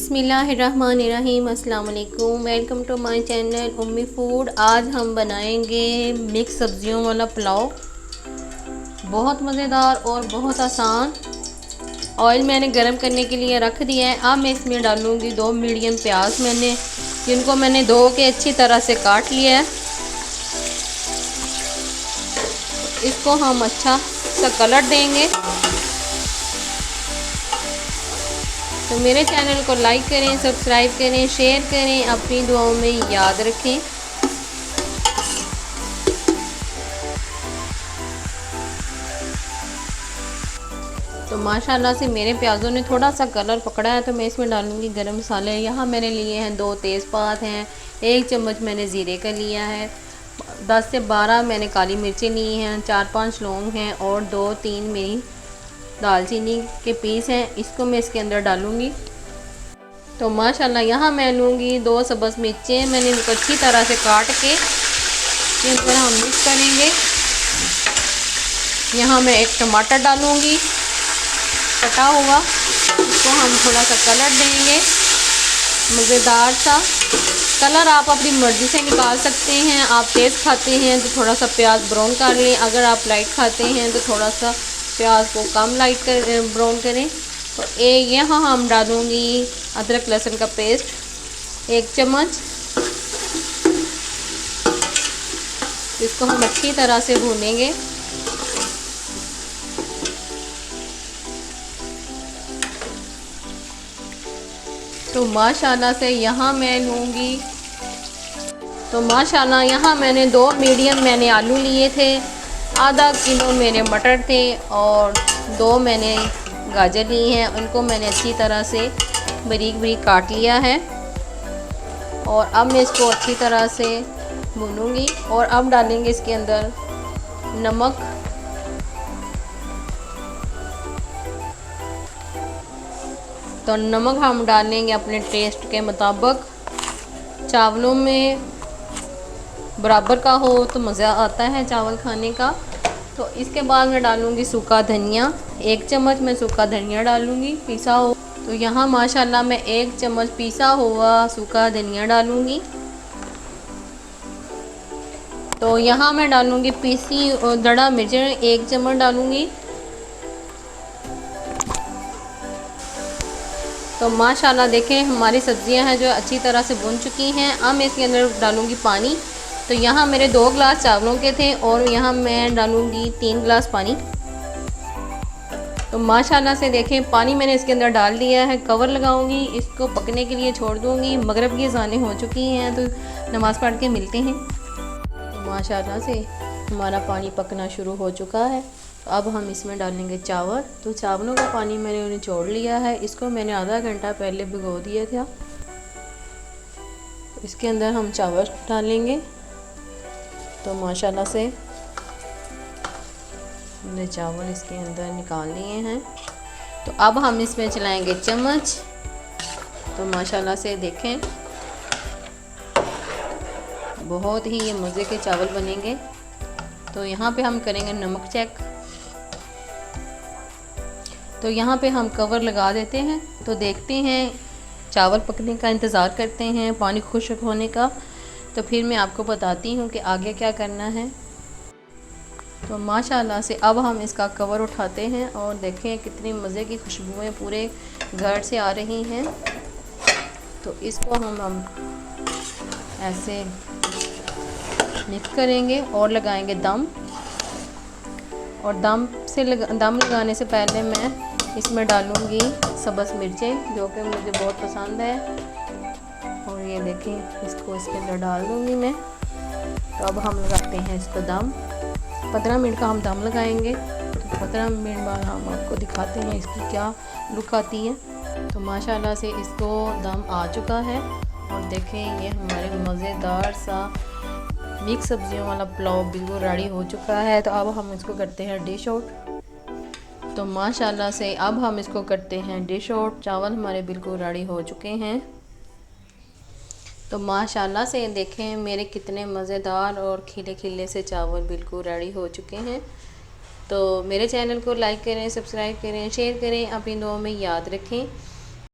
बिस्मिल्लाहिर्रहमानिर्रहीम। अस्सलाम वालेकुम, welcome to my channel Ummi food. आज हम बनाएंगे मिक्स सब्जियों वाला पुलाव, बहुत मज़ेदार और बहुत आसान। ऑयल मैंने गरम करने के लिए रख दिया है। अब मैं इसमें डालूंगी 2 मीडियम प्याज, जिनको मैंने धो के अच्छी तरह से काट लिया है। इसको हम अच्छा सा कलर देंगे। तो मेरे चैनल को लाइक करें, सब्सक्राइब करें, शेयर करें, अपनी दुआओं में याद रखें। तो माशाल्लाह से मेरे प्याज़ों ने थोड़ा सा कलर पकड़ा है, तो मैं इसमें डालूंगी गरम मसाले। यहाँ मैंने लिए हैं 2 तेज़पात हैं, 1 चम्मच मैंने ज़ीरे का लिया है, 10 से 12 मैंने काली मिर्चें ली हैं, 4-5 लौंग हैं और 2-3 मेरी दालचीनी के पीस हैं। इसको मैं इसके अंदर डालूंगी। तो माशाल्लाह यहाँ मैं लूँगी 2 सब्ज़ मिर्चें, मैंने इनको अच्छी तरह से काट के इन पर हम मिक्स करेंगे। यहाँ मैं 1 टमाटर डालूँगी कटा हुआ, इसको हम थोड़ा सा कलर देंगे, मज़ेदार सा कलर। आप अपनी मर्ज़ी से निकाल सकते हैं। आप तेज़ खाते हैं तो थोड़ा सा प्याज ब्राउन कर लें, अगर आप लाइट खाते हैं तो थोड़ा सा प्याज को कम लाइट कर ब्राउन करें। तो यहाँ हम डालूँगी अदरक लहसुन का पेस्ट 1 चम्मच। इसको हम अच्छी तरह से भूनेंगे। तो माशाल्लाह से यहाँ मैं लूँगी, तो माशाल्लाह यहाँ मैंने 2 मीडियम आलू लिए थे, आधा किलो मेरे मटर थे और 2 मैंने गाजर ली हैं। उनको मैंने अच्छी तरह से बारीक बारीक काट लिया है और अब मैं इसको अच्छी तरह से भूनूंगी। और अब डालेंगे इसके अंदर नमक, तो नमक हम डालेंगे अपने टेस्ट के मुताबिक। चावलों में बराबर का हो तो मज़ा आता है चावल खाने का। तो इसके बाद मैं डालूँगी सूखा धनिया, 1 चम्मच मैं सूखा धनिया डालूँगी पिसा हो। तो यहाँ माशाल्लाह मैं 1 चम्मच पिसा हुआ सूखा धनिया डालूँगी। तो यहाँ मैं डालूँगी पीसी दड़ा मिर्चें 1 चम्मच डालूँगी। तो माशाल्लाह देखें हमारी सब्जियां हैं जो अच्छी तरह से भुन चुकी हैं। अब मैं इसके अंदर डालूँगी पानी। तो यहाँ मेरे 2 गिलास चावलों के थे और यहाँ मैं डालूँगी 3 गिलास पानी। तो माशाल्लाह से देखें पानी मैंने इसके अंदर डाल दिया है। कवर लगाऊंगी, इसको पकने के लिए छोड़ दूँगी। मगरिब की अज़ानें हो चुकी हैं तो नमाज़ पढ़ के मिलते हैं। तो माशाल्लाह से हमारा पानी पकना शुरू हो चुका है। तो अब हम इसमें डालेंगे चावल। तो चावलों का पानी मैंने निचोड़ लिया है, इसको मैंने आधा घंटा पहले भिगो दिया था। इसके अंदर हम चावल डालेंगे। तो माशाल्लाह से हमने चावल इसके अंदर निकाल लिए हैं। तो अब हम इसमें चलाएंगे चम्मच। तो माशाल्लाह से देखें बहुत ही ये मज़े के चावल बनेंगे। तो यहाँ पे हम करेंगे नमक चेक। तो यहाँ पे हम कवर लगा देते हैं। तो देखते हैं, चावल पकने का इंतज़ार करते हैं, पानी खुश्क होने का। तो फिर मैं आपको बताती हूँ कि आगे क्या करना है। तो माशाल्लाह से अब हम इसका कवर उठाते हैं और देखें कितनी मज़े की खुशबुएं पूरे घर से आ रही हैं। तो इसको हम ऐसे मिक्स करेंगे और लगाएंगे दम। और दम लगाने से पहले मैं इसमें डालूँगी सब्ज़ मिर्चें, जो कि मुझे बहुत पसंद है। और ये देखें इसको इसके अंदर डाल दूँगी मैं। तो अब हम लगाते हैं इसको दम। 15 मिनट का हम दम लगाएंगे। तो 15 मिनट बाद हम आपको दिखाते हैं इसकी क्या लुक आती है। तो माशाल्लाह से इसको दम आ चुका है और देखें ये हमारे मज़ेदार सा मिक्स सब्जियों वाला पुलाव बिल्कुल रेडी हो चुका है। तो अब हम इसको करते हैं डिश आउट। तो माशाल्लाह से अब हम इसको करते हैं डिश आउट। चावल हमारे बिल्कुल रेडी हो चुके हैं। तो माशाल्लाह से देखें मेरे कितने मज़ेदार और खिले खिले से चावल बिल्कुल रेडी हो चुके हैं। तो मेरे चैनल को लाइक करें, सब्सक्राइब करें, शेयर करें, अपनी दुआओं में याद रखें।